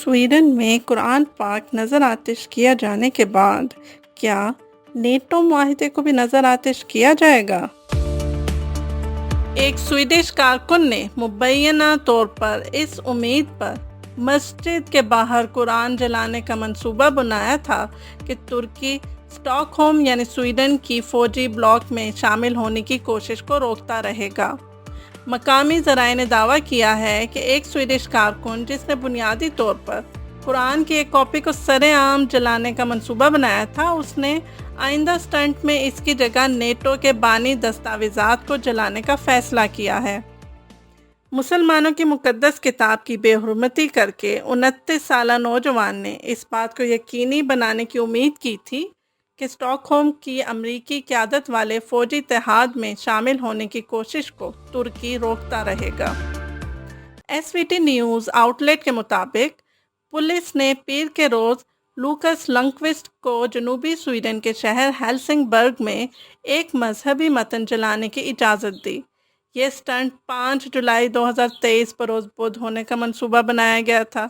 Sweden में कुरान पाक नज़र आतिश किया जाने के बाद क्या नेटो माहिदे को भी नज़र आतिश किया जाएगा? एक स्वीडिश कारकुन ने मुबैना तौर पर इस उम्मीद पर मस्जिद के बाहर कुरान जलाने का मंसूबा बनाया था कि तुर्की स्टॉकहोम यानी स्वीडन की फौजी ब्लॉक में शामिल होने की कोशिश को रोकता रहेगा। मकामी ज़राए ने दावा किया है कि एक स्वीडिश कारकुन जिसने बुनियादी तौर पर कुरान की एक कॉपी को सरेआम जलाने का मंसूबा बनाया था, उसने आइंदा स्टंट में इसकी जगह नेटो के बानी दस्तावेज़ात को जलाने का फैसला किया है। मुसलमानों की मुकद्दस किताब की बेहुरमती करके 29 साला नौजवान ने इस बात को यकीनी बनाने की उम्मीद की थी कि स्टॉकहोम की अमरीकी क़यादत वाले फ़ौजी इत्तेहाद में शामिल होने की कोशिश को तुर्की रोकता रहेगा। एसवीटी न्यूज़ आउटलेट के मुताबिक पुलिस ने पीर के रोज़ लूकस लंकविस्ट को जनूबी स्वीडन के शहर हेल्सिंगबर्ग में एक मजहबी मतन जलाने की इजाज़त दी। ये स्टंट 5 जुलाई 2023 बरोज़ बुध होने का मंसूबा बनाया गया था,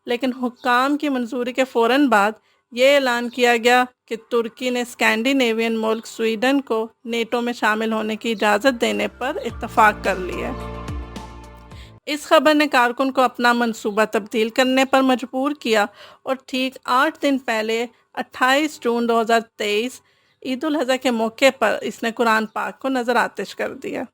लेकिन हुक्काम की मंजूरी के फ़ौरन बाद ये ऐलान किया गया कि तुर्की ने स्कैंडिनेवियन मुल्क स्वीडन को नेटो में शामिल होने की इजाज़त देने पर इत्तफाक कर लिया। इस खबर ने कारकुन को अपना मंसूबा तब्दील करने पर मजबूर किया और ठीक 8 दिन पहले 28 जून 2023 ईद उल अज़हा के मौके पर इसने कुरान पाक को नज़र आतिश कर दिया।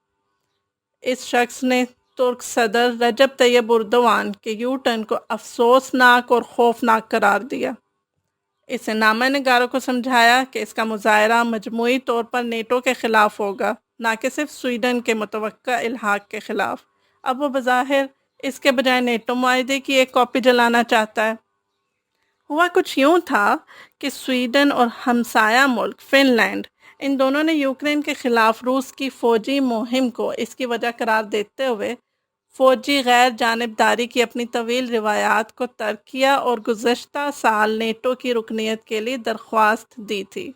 इस शख्स ने तुर्क सदर रजब तैयब एर्दोगान के यू टर्न को अफसोसनाक और खौफनाक करार दिया। इसने नामानिगारों को समझाया कि इसका मुजाहरा मजमूई तौर पर नेटो के ख़िलाफ़ होगा, ना कि सिर्फ स्वीडन के मुतवक्का इल्हाक के ख़िलाफ़। अब वो बज़ाहिर इसके बजाय नेटो माहिदे की एक कॉपी जलाना चाहता है। हुआ कुछ यूँ था कि स्वीडन और हमसाया मुल्क फ़िनलैंड, इन दोनों ने यूक्रेन के ख़िलाफ़ रूस की फ़ौजी मुहिम को इसकी वजह करार देते हुए फ़ौजी गैर जानिबदारी की अपनी तवील रिवायात को तर्क किया और गुज़श्ता साल नेटो की रुकनीत के लिए दरख्वास्त दी थी।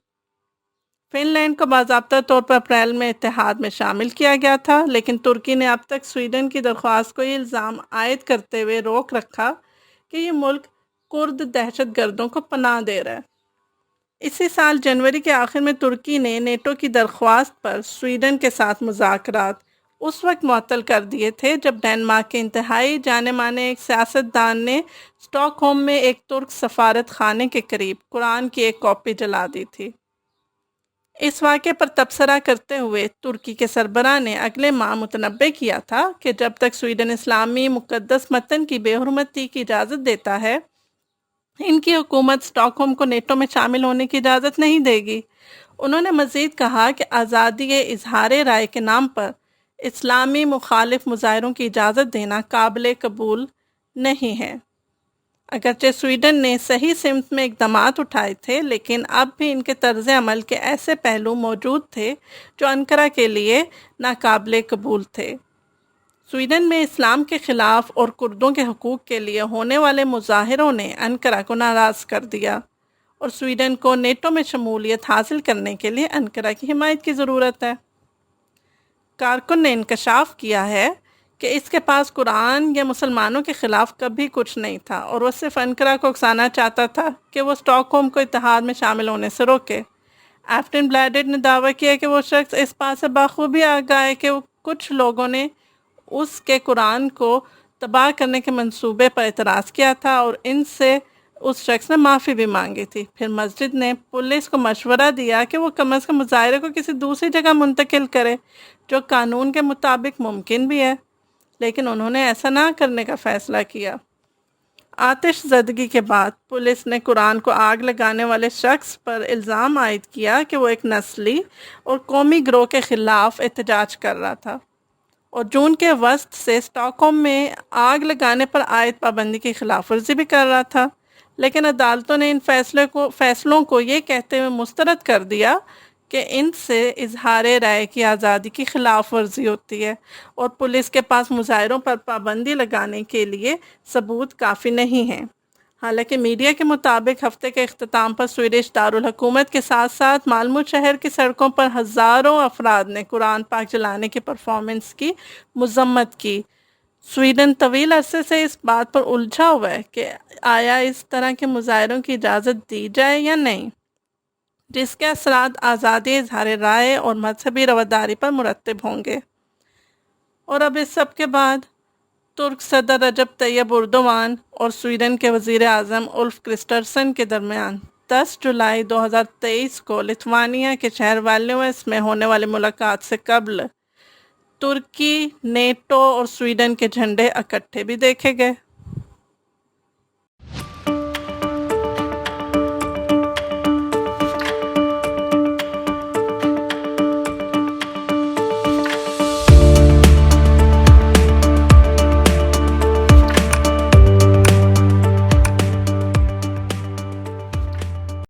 फ़िनलैंड को बाज़ाब्ता तौर पर अप्रैल में इत्तेहाद में शामिल किया गया था, लेकिन तुर्की ने अब तक स्वीडन की दरख्वास्त को ये इल्ज़ाम आयद करते हुए रोक रखा कि ये मुल्क कुर्द दहशत गर्दों को पनाह दे रहा है। इसी साल जनवरी के आखिर में तुर्की ने नेटो की दरख्वास्त पर स्वीडन के साथ मुज़ाकरात उस वक्त मुअत्तल कर दिए थे जब डेनमार्क के इंतहाई जाने माने एक सियासतदान ने स्टॉकहोम में एक तुर्क सफारत खाने के करीब कुरान की एक कॉपी जला दी थी। इस वाक़े पर तबसरा करते हुए तुर्की के सरबराह ने अगले माह मुतनब्बे किया था कि जब तक स्वीडन इस्लामी मुक़द्दस मतन की बेहुरमती की इजाज़त देता है, इनकी हुकूमत स्टॉकहोम को नेटो में शामिल होने की इजाज़त नहीं देगी। उन्होंने मज़ीद कहा कि आज़ादी इजहार राय के नाम पर इस्लामी मुखालिफ मुजाहरों की इजाज़त देना काबिल कबूल नहीं है। अगरचे स्वीडन ने सही सिमत में इक़दामात उठाए थे, लेकिन अब भी इनके तर्ज़ अमल के ऐसे पहलू मौजूद थे जो अंकारा के लिए नाकाबिल कबूल थे। स्वीडन में इस्लाम के ख़िलाफ़ और कुर्दों के हकूक़ के लिए होने वाले मुजाहिरों ने अंकारा को नाराज़ कर दिया और स्वीडन को नेटो में शमूलियत हासिल करने के लिए अंकारा की हिमायत की ज़रूरत है। कारकुन ने इंकशाफ किया है कि इसके पास कुरान या मुसलमानों के ख़िलाफ़ कभी कुछ नहीं था और वह सिर्फ अंकारा को उकसाना चाहता था कि वो स्टॉकहोम को इत्तेहाद में शामिल होने से रोके। एफ्टन ब्लैडेड ने दावा किया कि वो शख्स इस बात से बाखूबी आगाह है कि कुछ लोगों ने उसके कुरान को तबाह करने के मंसूबे पर एतराज़ किया था और इनसे उस शख्स ने माफ़ी भी मांगी थी। फिर मस्जिद ने पुलिस को मशवरा दिया कि वो कम अज़ कम मुजाहिरे को किसी दूसरी जगह मुंतकिल करे, जो कानून के मुताबिक मुमकिन भी है, लेकिन उन्होंने ऐसा ना करने का फ़ैसला किया। आतिश ज़दगी के बाद पुलिस ने कुरान को आग लगाने वाले शख्स पर इल्ज़ाम आयद किया कि वो एक नस्ली और कौमी गिरोह के ख़िलाफ़ एहतजाज कर रहा था और जून के वस्त से स्टॉकहोम में आग लगाने पर आयद पाबंदी की खिलाफ वर्जी भी कर रहा था, लेकिन अदालतों ने इन फैसलों को ये कहते हुए मुस्तरद कर दिया कि इनसे इजहार राय की आज़ादी की खिलाफ वर्जी होती है और पुलिस के पास मुजाहिरों पर पाबंदी लगाने के लिए सबूत काफ़ी नहीं है। हालांकि मीडिया के मुताबिक हफ्ते के अख्ताम पर स्वीडिश दारुल हुकूमत के साथ साथ मालमू शहर की सड़कों पर हज़ारों अफराद ने कुरान पाक जलाने की परफॉर्मेंस की मजम्मत की, سویڈن طویل عرصے سے اس بات پر الجھا ہوا ہے کہ آیا اس طرح کے مظاہروں کی اجازت دی جائے یا نہیں، جس کے اثرات آزادی اظہار رائے اور مذہبی رواداری پر مرتب ہوں گے۔ اور اب اس سب کے بعد ترک صدر رجب طیب اردوان اور سویڈن کے وزیر اعظم اولف کرسٹرسن کے درمیان 10 جولائی 2023 کو لتھوانیا کے شہر ویلنیوس میں ہونے والی ملاقات سے قبل ترکی، نیٹو اور سویڈن کے جھنڈے اکٹھے بھی دیکھے گئے۔